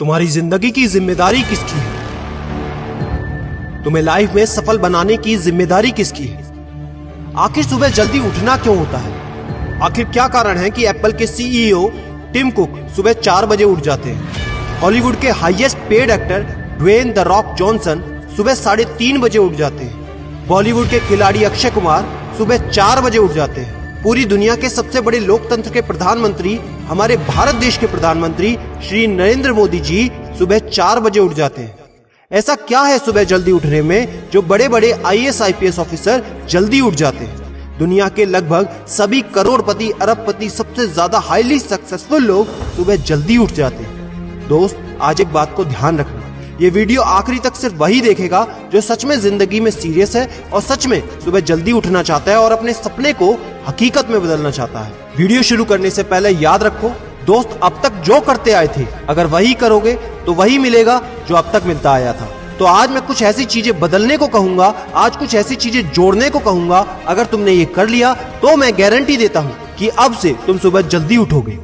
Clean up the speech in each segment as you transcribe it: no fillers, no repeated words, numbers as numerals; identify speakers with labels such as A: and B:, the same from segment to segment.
A: तुम्हारी जिंदगी की जिम्मेदारी किसकी है? तुम्हें लाइफ में सफल बनाने की जिम्मेदारी किसकी है? आखिर सुबह जल्दी उठना क्यों होता है? आखिर क्या कारण है कि एप्पल के सीईओ टिम कुक सुबह 4 बजे उठ जाते हैं? हॉलीवुड के highest paid actor Dwayne the Rock Johnson सुबह 3:30 बजे उठ जाते हैं। बॉलीवुड के खिलाड़ी अक्षय कुमार सुबह 4 बजे उठ जाते हैं। पूरी दुनिया के सबसे बड़े लोकतंत्र के प्रधानमंत्री, हमारे भारत देश के प्रधानमंत्री श्री नरेंद्र मोदी जी सुबह 4 बजे उठ जाते हैं। ऐसा क्या है सुबह जल्दी उठने में जो बड़े बड़े आईएएस आईपीएस ऑफिसर जल्दी उठ जाते हैं? दुनिया के लगभग सभी करोड़पति, अरबपति, सबसे ज्यादा हाईली सक्सेसफुल लोग सुबह जल्दी उठ जाते हैं। दोस्त, आज एक बात को ध्यान रखना, ये वीडियो आखिरी तक सिर्फ वही देखेगा जो सच में जिंदगी में सीरियस है और सच में सुबह जल्दी उठना चाहता है और अपने सपने को हकीकत में बदलना चाहता है। वीडियो शुरू करने से पहले याद रखो दोस्त, अब तक जो करते आए थे अगर वही करोगे तो वही मिलेगा जो अब तक मिलता आया था। तो आज मैं कुछ ऐसी चीजें बदलने को कहूंगा, आज कुछ ऐसी चीजें जोड़ने को कहूंगा। अगर तुमने ये कर लिया तो मैं गारंटी देता हूं कि अब से तुम सुबह जल्दी उठोगे।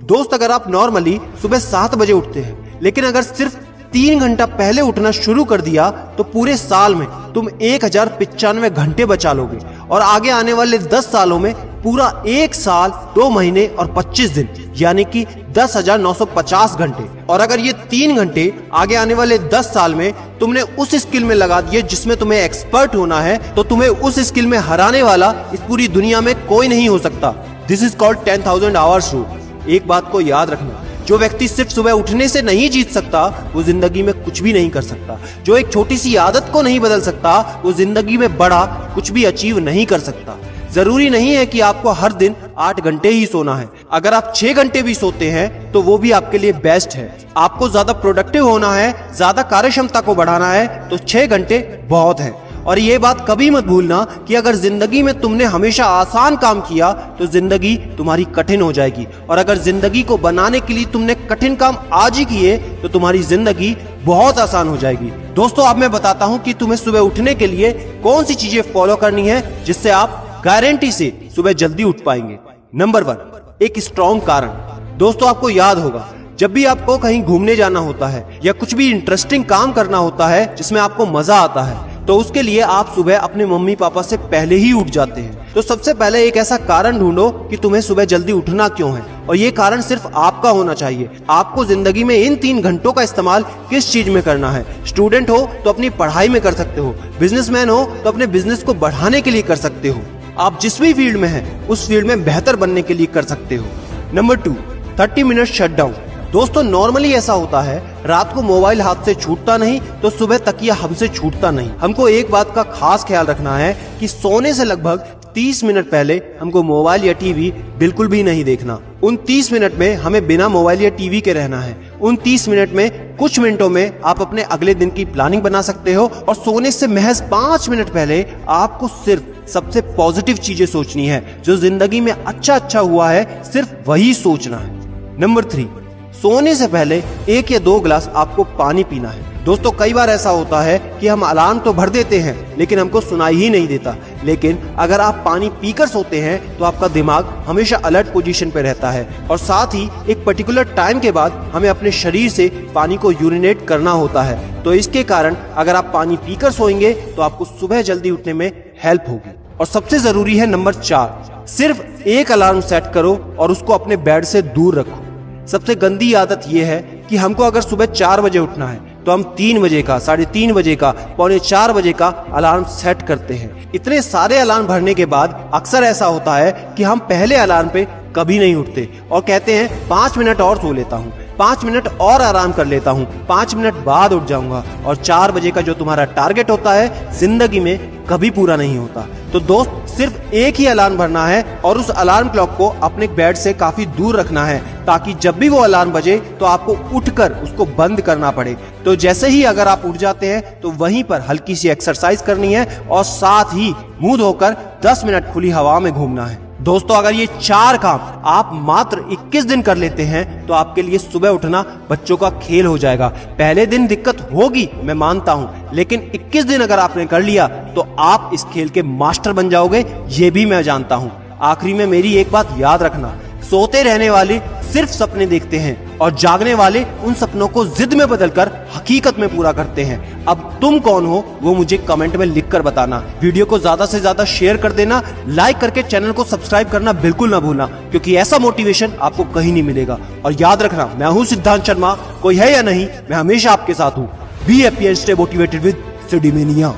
A: दोस्त, अगर आप नॉर्मली सुबह 7 बजे उठते हैं, लेकिन अगर सिर्फ 3 घंटा पहले उठना शुरू कर दिया तो पूरे साल में तुम 1095 घंटे बचा लोगे और आगे आने वाले 10 सालों में पूरा 1 साल 2 महीने और 25 दिन यानी कि 10,950 घंटे। और अगर ये 3 घंटे आगे आने वाले 10 साल में तुमने उस स्किल में लगा दिए जिसमें तुम्हें एक्सपर्ट होना है, तो तुम्हें उस स्किल में हराने वाला इस पूरी दुनिया में कोई नहीं हो सकता। This is called 10,000 hours rule. एक बात को याद रखना, जो व्यक्ति सिर्फ सुबह उठने से नहीं जीत सकता वो जिंदगी में कुछ भी नहीं कर सकता। जो एक छोटी सी आदत को नहीं बदल सकता वो जिंदगी में बड़ा कुछ भी अचीव नहीं कर सकता। जरूरी नहीं है कि आपको हर दिन 8 घंटे ही सोना है। अगर आप 6 घंटे भी सोते हैं तो वो भी आपके लिए बेस्ट है। आपको ज्यादा प्रोडक्टिव होना है, ज्यादा कार्यक्षमता को बढ़ाना है तो 6 घंटे बहुत है। और ये बात कभी मत भूलना कि अगर जिंदगी में तुमने हमेशा आसान काम किया तो जिंदगी तुम्हारी कठिन हो जाएगी, और अगर जिंदगी को बनाने के लिए तुमने कठिन काम आज ही किए तो तुम्हारी जिंदगी बहुत आसान हो जाएगी। दोस्तों, अब मैं बताता हूँ कि तुम्हें सुबह उठने के लिए कौन सी चीजें फॉलो करनी है जिससे आप गारंटी से सुबह जल्दी उठ पाएंगे। नंबर 1, एक स्ट्रॉन्ग कारण। दोस्तों, आपको याद होगा जब भी आपको कहीं घूमने जाना होता है या कुछ भी इंटरेस्टिंग काम करना होता है जिसमें आपको मजा आता है, तो उसके लिए आप सुबह अपने मम्मी पापा से पहले ही उठ जाते हैं। तो सबसे पहले एक ऐसा कारण ढूंढो कि तुम्हें सुबह जल्दी उठना क्यों है, और ये कारण सिर्फ आपका होना चाहिए। आपको जिंदगी में इन 3 घंटों का इस्तेमाल किस चीज में करना है? स्टूडेंट हो तो अपनी पढ़ाई में कर सकते हो, बिजनेसमैन हो तो अपने बिजनेस को बढ़ाने के लिए कर सकते हो, आप जिस भी फील्ड में हैं उस फील्ड में बेहतर बनने के लिए कर सकते हो। Number 2, 30 minute shutdown. दोस्तों, नॉर्मली ऐसा होता है रात को मोबाइल हाथ से छूटता नहीं तो सुबह तकिया हमसे छूटता नहीं। हमको एक बात का खास ख्याल रखना है कि सोने से लगभग 30 मिनट पहले हमको मोबाइल या टीवी बिल्कुल भी नहीं देखना। उन 30 मिनट में हमें बिना मोबाइल या टीवी के रहना है। उन 30 मिनट में कुछ मिनटों में आप अपने अगले दिन की प्लानिंग बना सकते हो, और सोने से महज 5 मिनट पहले आपको सिर्फ सबसे पॉजिटिव चीजें सोचनी है। जो जिंदगी में अच्छा हुआ है सिर्फ वही सोचना है। नंबर 3, सोने से पहले 1 या 2 गिलास आपको पानी पीना है। दोस्तों, कई बार ऐसा होता है कि हम अलार्म तो भर देते हैं लेकिन हमको सुनाई ही नहीं देता। लेकिन अगर आप पानी पीकर सोते हैं तो आपका दिमाग हमेशा अलर्ट पोजीशन पे रहता है, और साथ ही एक पर्टिकुलर टाइम के बाद हमें अपने शरीर से पानी को यूरिनेट करना होता है। तो इसके कारण अगर आप पानी पीकर सोएंगे तो आपको सुबह जल्दी उठने में हेल्प होगी। और सबसे जरूरी है नंबर 4, सिर्फ एक अलार्म सेट करो और उसको अपने बेड से दूर रखो। सबसे गंदी आदत यह है कि हमको अगर सुबह 4 बजे उठना है तो हम 3 बजे का, 3:30 बजे का, 3:45 बजे का अलार्म सेट करते हैं। इतने सारे अलार्म भरने के बाद अक्सर ऐसा होता है कि हम पहले अलार्म पे कभी नहीं उठते और कहते हैं 5 मिनट और सो लेता हूँ, 5 मिनट और आराम कर लेता हूँ, 5 मिनट बाद उठ जाऊंगा, और 4 बजे का जो तुम्हारा टारगेट होता है जिंदगी में कभी पूरा नहीं होता। तो दोस्त, सिर्फ एक ही अलार्म भरना है और उस अलार्म क्लॉक को अपने बेड से काफी दूर रखना है, ताकि जब भी वो अलार्म बजे तो आपको उठकर उसको बंद करना पड़े। तो जैसे ही अगर आप उठ जाते हैं तो वहीं पर हल्की सी एक्सरसाइज करनी है और साथ ही मुंह धोकर 10 मिनट खुली हवा में घूमना है। दोस्तों, अगर ये 4 काम आप मात्र 21 दिन कर लेते हैं तो आपके लिए सुबह उठना बच्चों का खेल हो जाएगा। पहले दिन दिक्कत होगी, मैं मानता हूं, लेकिन 21 दिन अगर आपने कर लिया तो आप इस खेल के मास्टर बन जाओगे, ये भी मैं जानता हूं। आखिरी में मेरी एक बात याद रखना, सोते रहने वाले सिर्फ सपने देखते हैं और जागने वाले उन सपनों को जिद में बदलकर हकीकत में पूरा करते हैं। अब तुम कौन हो वो मुझे कमेंट में लिखकर बताना। वीडियो को ज्यादा से ज्यादा शेयर कर देना, लाइक करके चैनल को सब्सक्राइब करना बिल्कुल ना भूलना, क्योंकि ऐसा मोटिवेशन आपको कहीं नहीं मिलेगा। और याद रखना, मैं हूं सिद्धांत शर्मा, कोई है या नहीं, मैं हमेशा आपके साथ हूं। Be happy and stay motivated with सिडीमेनिया।